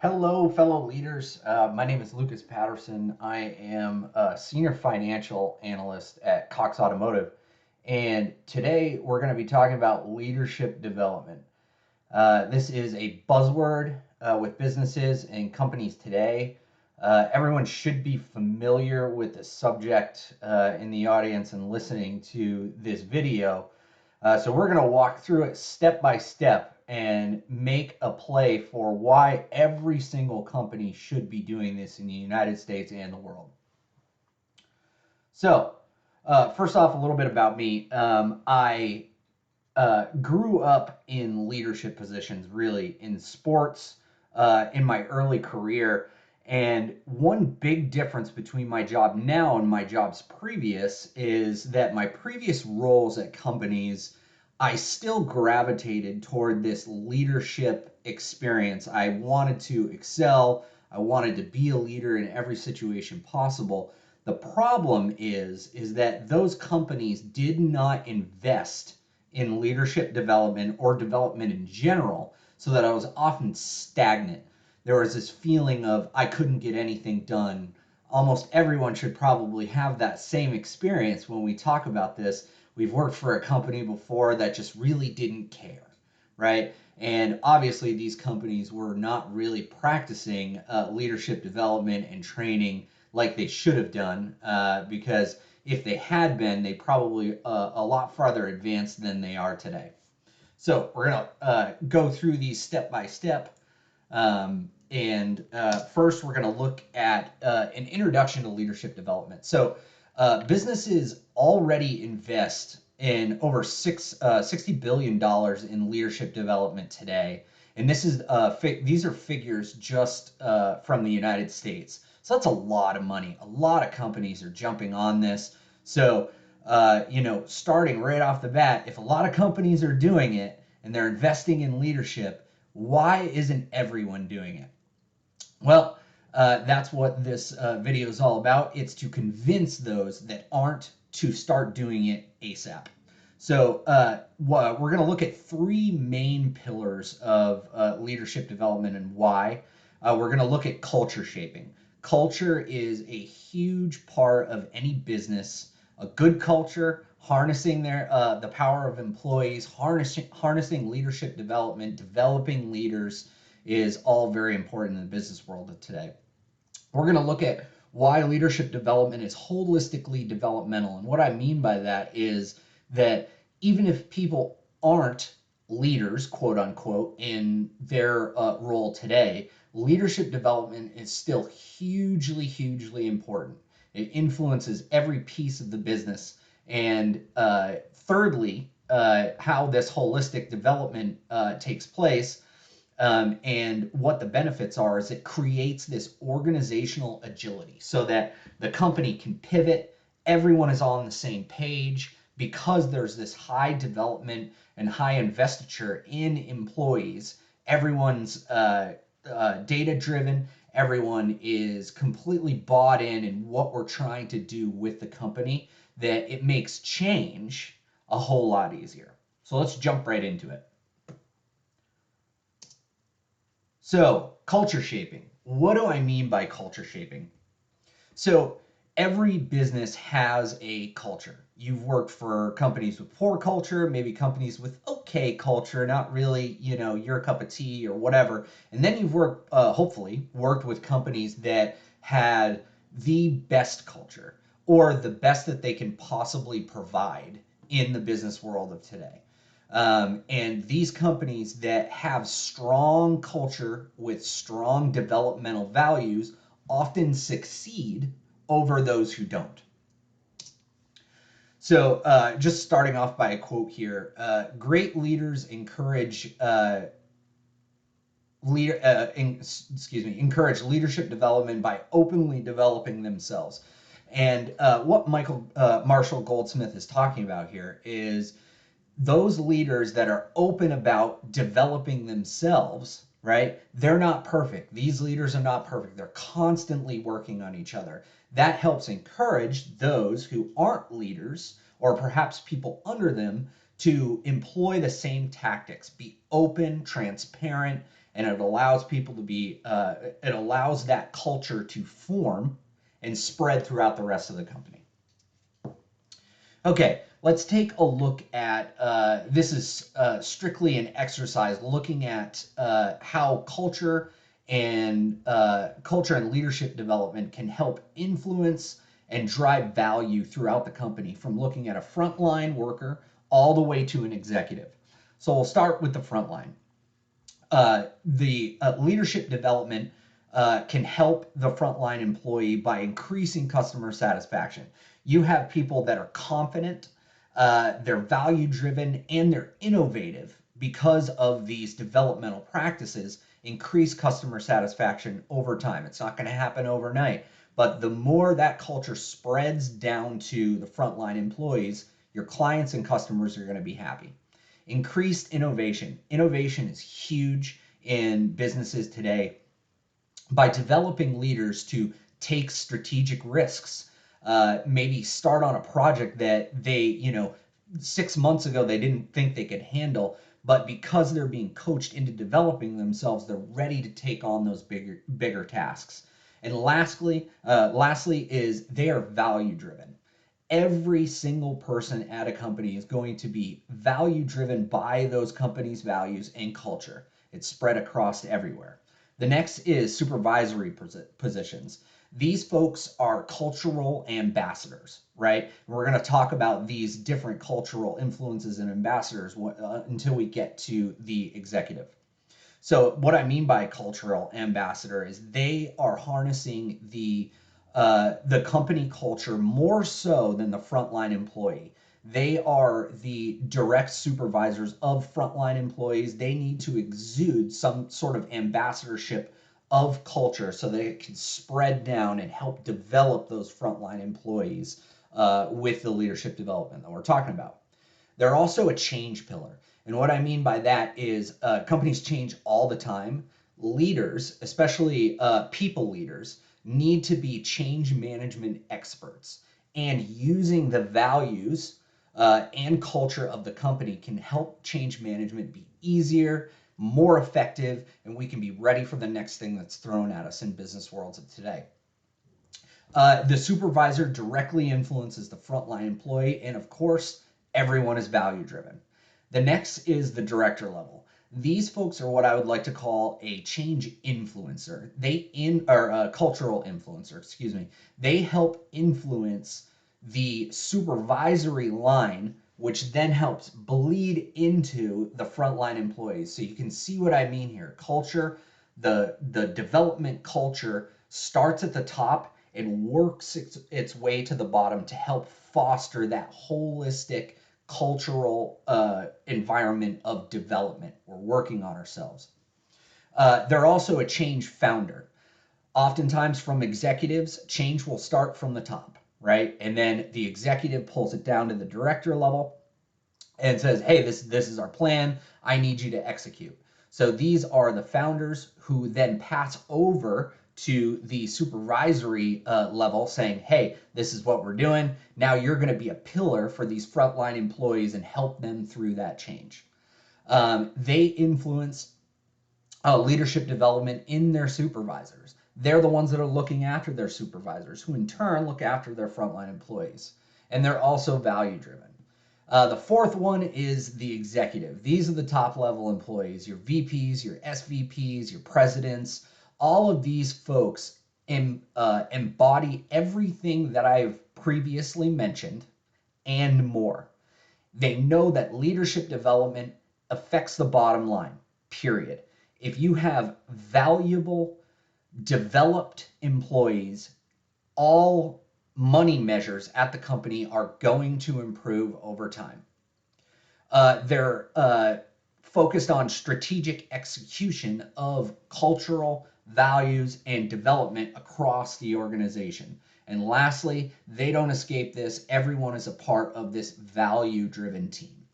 Hello, fellow leaders. My name is Lucas Patterson. I am a senior financial analyst at Cox Automotive. And today we're going to be talking about leadership development. This is a buzzword with businesses and companies today. Everyone should be familiar with the subject in the audience and listening to this video. So we're going to walk through it step by step and make a play for why every single company should be doing this in the United States and the world. So, first off, a little bit about me. I grew up in leadership positions, really in sports, in my early career. And one big difference between my job now and my jobs previous is that my previous roles at companies, I still gravitated toward this leadership experience. I wanted to excel. I wanted to be a leader in every situation possible. The problem is that those companies did not invest in leadership development or development in general, so that I was often stagnant. There was this feeling of I couldn't get anything done. Almost everyone should probably have that same experience when we talk about this. We've worked for a company before that just really didn't care, right? And obviously, these companies were not really practicing leadership development and training like they should have done, because if they had been, they probably a lot farther advanced than they are today. So we're going to go through these step by step. And first, we're going to look at an introduction to leadership development. So businesses already invest in over $60 billion in leadership development today. And this is these are figures just from the United States. So that's a lot of money. A lot of companies are jumping on this. So, starting right off the bat, if a lot of companies are doing it and they're investing in leadership, why isn't everyone doing it? Well, that's what this video is all about. It's to convince those that aren't to start doing it ASAP. So we're going to look at three main pillars of leadership development and why. We're going to look at culture shaping. Culture is a huge part of any business. A good culture, harnessing the power of employees, harnessing leadership development, developing leaders is all very important in the business world of today. We're going to look at why leadership development is holistically developmental. And what I mean by that is that even if people aren't leaders, quote unquote, in their role today, leadership development is still hugely, hugely important. It influences every piece of the business. And thirdly, how this holistic development takes place and what the benefits are is it creates this organizational agility so that the company can pivot. Everyone is on the same page because there's this high development and high investiture in employees. Everyone's data driven. Everyone is completely bought in what we're trying to do with the company, that it makes change a whole lot easier. So let's jump right into it. So, culture shaping. What do I mean by culture shaping? So, every business has a culture. You've worked for companies with poor culture, maybe companies with okay culture, not really, your cup of tea or whatever. And then you've hopefully, worked with companies that had the best culture or the best that they can possibly provide in the business world of today. And these companies that have strong culture with strong developmental values often succeed over those who don't. So just starting off by a quote here, great leaders encourage encourage leadership development by openly developing themselves. And what Marshall Goldsmith is talking about here is those leaders that are open about developing themselves, right? They're not perfect. These leaders are not perfect. They're constantly working on each other. That helps encourage those who aren't leaders or perhaps people under them to employ the same tactics, be open, transparent, and it allows people to be, it allows that culture to form and spread throughout the rest of the company. Okay, let's take a look at, this is strictly an exercise looking at how culture and leadership development can help influence and drive value throughout the company, from looking at a frontline worker all the way to an executive. So we'll start with the frontline. The leadership development can help the frontline employee by increasing customer satisfaction. You have people that are confident, they're value driven, and they're innovative because of these developmental practices. Increase customer satisfaction over time. It's not going to happen overnight, but the more that culture spreads down to the frontline employees, your clients and customers are going to be happy. Increased innovation. Innovation is huge in businesses today. By developing leaders to take strategic risks, maybe start on a project that they, 6 months ago they didn't think they could handle, but because they're being coached into developing themselves, they're ready to take on those bigger tasks. And lastly is they are value driven. Every single person at a company is going to be value driven by those companies' values and culture. It's spread across everywhere. The next is supervisory positions. These folks are cultural ambassadors, right? We're going to talk about these different cultural influences and ambassadors until we get to the executive. So what I mean by cultural ambassador is they are harnessing the company culture more so than the frontline employee. They are the direct supervisors of frontline employees. They need to exude some sort of ambassadorship of culture so that it can spread down and help develop those frontline employees with the leadership development that we're talking about. They're also a change pillar. And what I mean by that is companies change all the time. Leaders, especially people leaders, need to be change management experts. And using the values and culture of the company can help change management be easier, more effective, and we can be ready for the next thing that's thrown at us in business worlds of today. The supervisor directly influences the frontline employee, and of course, everyone is value driven. The next is the director level. These folks are what I would like to call a change influencer. A cultural influencer, excuse me. They help influence the supervisory line, which then helps bleed into the frontline employees. So you can see what I mean here. Culture, the development culture starts at the top and works its way to the bottom to help foster that holistic cultural environment of development. We're working on ourselves. They're also a change founder. Oftentimes from executives, change will start from the top, right? And then the executive pulls it down to the director level and says, hey, this is our plan. I need you to execute. So these are the founders who then pass over to the supervisory level saying, hey, this is what we're doing. Now you're going to be a pillar for these frontline employees and help them through that change. They influence leadership development in their supervisors. They're the ones that are looking after their supervisors, who in turn look after their frontline employees. And they're also value driven. The fourth one is the executive. These are the top level employees, your VPs, your SVPs, your presidents. All of these folks embody everything that I've previously mentioned and more. They know that leadership development affects the bottom line, period. If you have valuable, developed employees, all money measures at the company are going to improve over time. They're focused on strategic execution of cultural values and development across the organization. And lastly, they don't escape this. Everyone is a part of this value-driven team.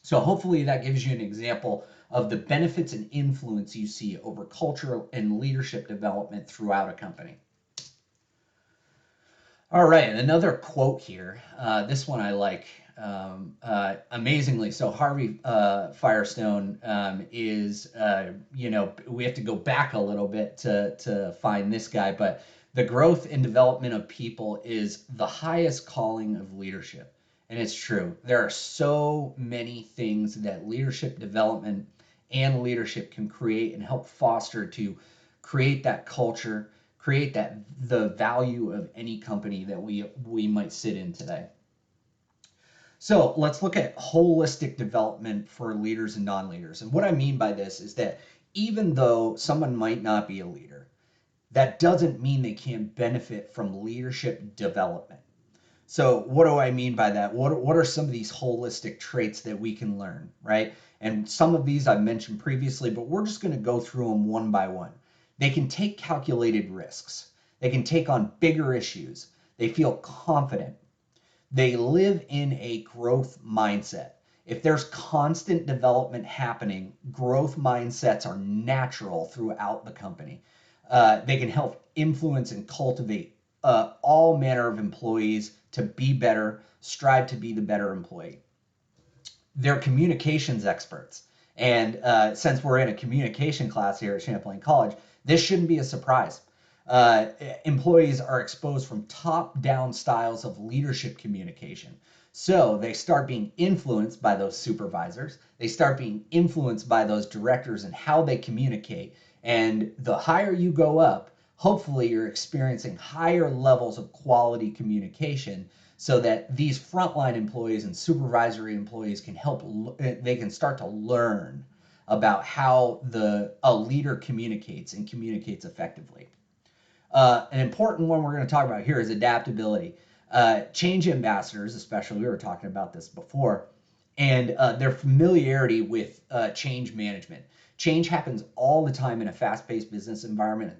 So hopefully that gives you an example of the benefits and influence you see over cultural and leadership development throughout a company. All right, and another quote here. This one I like. amazingly. So Harvey Firestone is, we have to go back a little bit to find this guy, but the growth and development of people is the highest calling of leadership. And it's true. There are so many things that leadership development and leadership can create and help foster to create that culture, create that the value of any company that we might sit in today. So let's look at holistic development for leaders and non-leaders. And what I mean by this is that even though someone might not be a leader, that doesn't mean they can't benefit from leadership development. So what do I mean by that? What are some of these holistic traits that we can learn, right? And some of these I've mentioned previously, but we're just going to go through them one by one. They can take calculated risks. They can take on bigger issues. They feel confident. They live in a growth mindset. If there's constant development happening, growth mindsets are natural throughout the company. They can help influence and cultivate all manner of employees to be better, strive to be the better employee. They're communications experts. And since we're in a communication class here at Champlain College, this shouldn't be a surprise. Uh, Employees are exposed from top-down styles of leadership communication. So they start being influenced by those supervisors. They start being influenced by those directors and how they communicate. And the higher you go up, hopefully you're experiencing higher levels of quality communication so that these frontline employees and supervisory employees can they can start to learn about how a leader communicates and communicates effectively. An important one we're going to talk about here is adaptability. Change ambassadors, especially, we were talking about this before, and their familiarity with change management. Change happens all the time in a fast-paced business environment.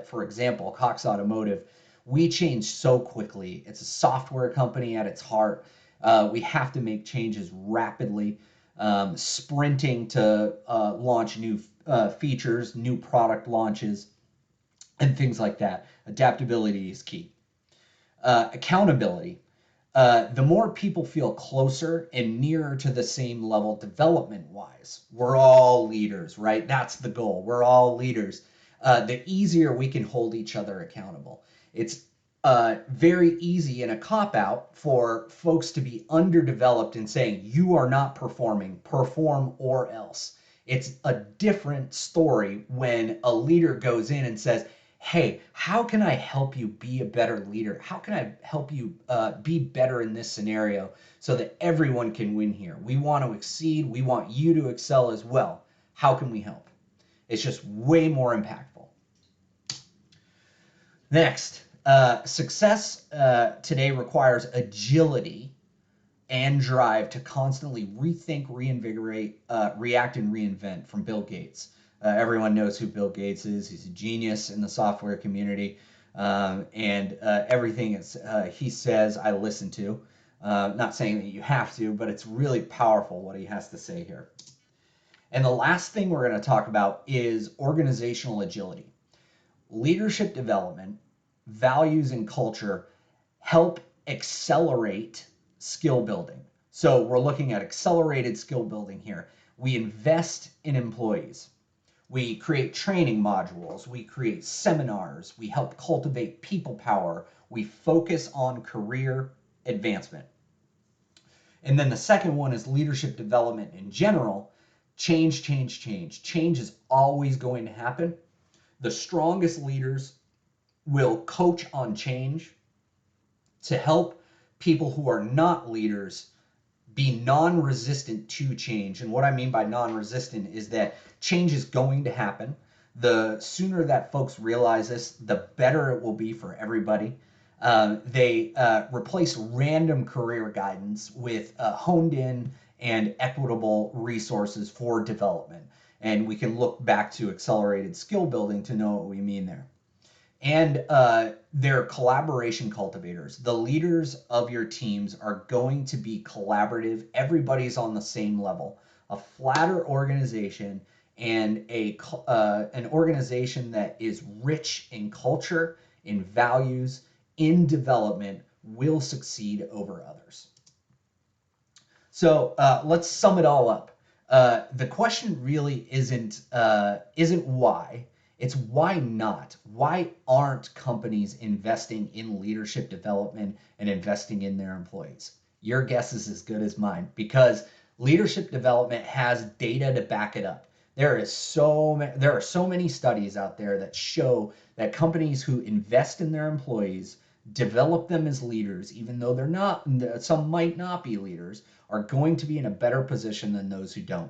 For example, Cox Automotive, we change so quickly. It's a software company at its heart. We have to make changes rapidly, sprinting to launch new features, new product launches, and things like that. Adaptability is key. Accountability. The more people feel closer and nearer to the same level development wise, we're all leaders, right? That's the goal. We're all leaders. The easier we can hold each other accountable. It's very easy and a cop out for folks to be underdeveloped and saying, you are not performing, perform or else. It's a different story when a leader goes in and says, hey, how can I help you be a better leader? How can I help you be better in this scenario so that everyone can win here? We want to exceed. We want you to excel as well. How can we help? It's just way more impactful. Next, success today requires agility and drive to constantly rethink, reinvigorate, react, and reinvent, from Bill Gates. Everyone knows who Bill Gates is. He's a genius in the software community. And everything he says, I listen to. Not saying that you have to, but it's really powerful what he has to say here. And the last thing we're going to talk about is organizational agility. Leadership development, values, and culture help accelerate skill building. So we're looking at accelerated skill building here. We invest in employees. We create training modules. We create seminars. We help cultivate people power. We focus on career advancement. And then the second one is leadership development in general. Change, change, change. Change is always going to happen. The strongest leaders will coach on change to help people who are not leaders be non-resistant to change. And what I mean by non-resistant is that change is going to happen. The sooner that folks realize this, the better it will be for everybody. They replace random career guidance with honed in and equitable resources for development. And we can look back to accelerated skill building to know what we mean there. And they're collaboration cultivators. The leaders of your teams are going to be collaborative. Everybody's on the same level. A flatter organization and an organization that is rich in culture, in values, in development will succeed over others. So let's sum it all up. The question really isn't why. It's why not. Why aren't companies investing in leadership development and investing in their employees? Your guess is as good as mine because leadership development has data to back it up. There are so many studies out there that show that companies who invest in their employees, develop them as leaders, even though they're not, some might not be leaders, are going to be in a better position than those who don't.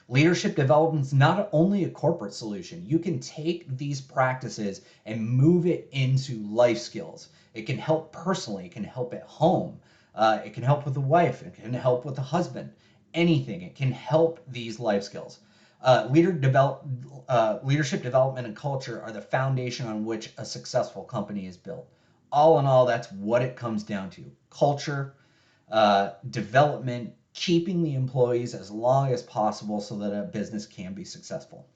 Leadership development is not only a corporate solution. You can take these practices and move it into life skills. It can help personally, it can help at home, it can help with a wife, it can help with a husband, anything. It can help these life skills. Leadership development and culture are the foundation on which a successful company is built. All in all, that's what it comes down to. Culture, development, keeping the employees as long as possible so that a business can be successful.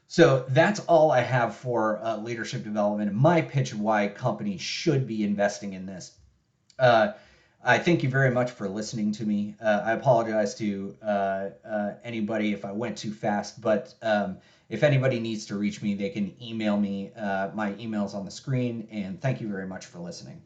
So that's all I have for leadership development and my pitch of why companies should be investing in this. I thank you very much for listening to me. I apologize to anybody if I went too fast, but if anybody needs to reach me, they can email me. My email's on the screen, and thank you very much for listening.